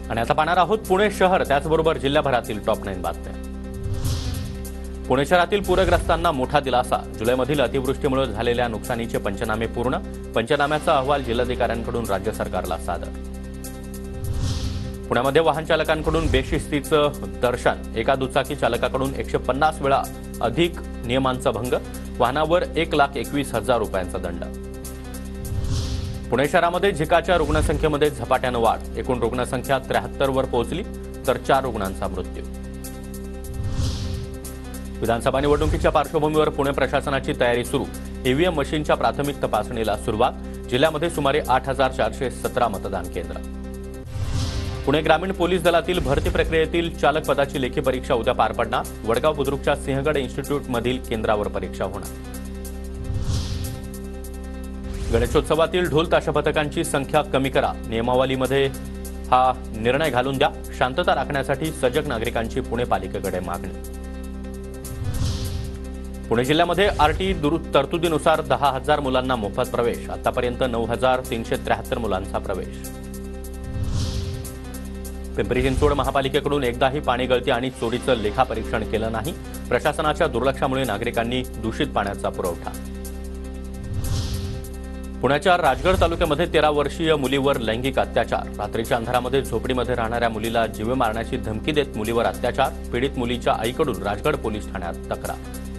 आणि आता पाहणार आहोत पुणे शहर त्याचबरोबर जिल्ह्याभरातील टॉप 9 बातम्या। पुणे शहरातील पूरग्रस्तांना मोठा दिलासा। जुलैमधील अतिवृष्टीमुळे झालेल्या नुकसानीचे पंचनामे पूर्ण। पंचनाम्याचा अहवाल जिल्हाधिकाऱ्यांकडून राज्य सरकारला सादर। पुण्यामध्ये वाहन चालकांकडून बेशिस्तीचं दर्शन। एका दुचाकी चालकाकडून 150 वेळा अधिक नियमांचा भंग। वाहनावर 1,21,000 रुपयांचा दंड। पुणे शहरामध्ये झिकाच्या रुग्णसंख्येमध्ये झपाट्यानं वाढ। एकूण रुग्णसंख्या 73 वर पोहोचली तर 4 रुग्णांचा मृत्यू। विधानसभा निवडणुकीच्या पार्श्वभूमीवर पुणे प्रशासनाची तयारी सुरू। ईव्हीएम मशीनच्या प्राथमिक तपासणीला सुरुवात। जिल्ह्यामध्ये सुमारे 8,417 मतदान केंद्र। पुणे ग्रामीण पोलीस दलातील भरती प्रक्रियेतील चालक पदाची लेखी परीक्षा उद्या पार पडणार। वडगाव बुद्रुकच्या सिंहगड इन्स्टिट्यूटमधील केंद्रावर परीक्षा होणार। गणेशोत्सवातील ढोल ताशा पथकांची संख्या कमी करा। नियमावलीमध्ये हा निर्णय घालून द्या। शांतता राखण्यासाठी सजग नागरिकांची पुणे पालिकेकडे मागणी। पुणे जिल्ह्यामध्ये आरटी तरतुदीनुसार 10,000 मुलांना मोफत प्रवेश। आतापर्यंत 9,373 मुलांचा प्रवेश। पिंपरी चिंचवड महापालिकेकडून एकदाही पाणी गळती आणि चोरीचं लेखापरीक्षण केलं नाही। प्रशासनाच्या दुर्लक्षामुळे नागरिकांनी दूषित पाण्याचा पुरवठा। पुण्याच्या राजगड तालुक्यामध्ये 13 वर्षीय मुलीवर लैंगिक अत्याचार। रात्रीच्या अंधारामध्ये झोपडीमध्ये राहणाऱ्या मुलीला जीवे मारण्याची धमकी देत मुलीवर अत्याचार। पीडित मुलीच्या आईकडून राजगड पोलीस ठाण्यात तक्रार।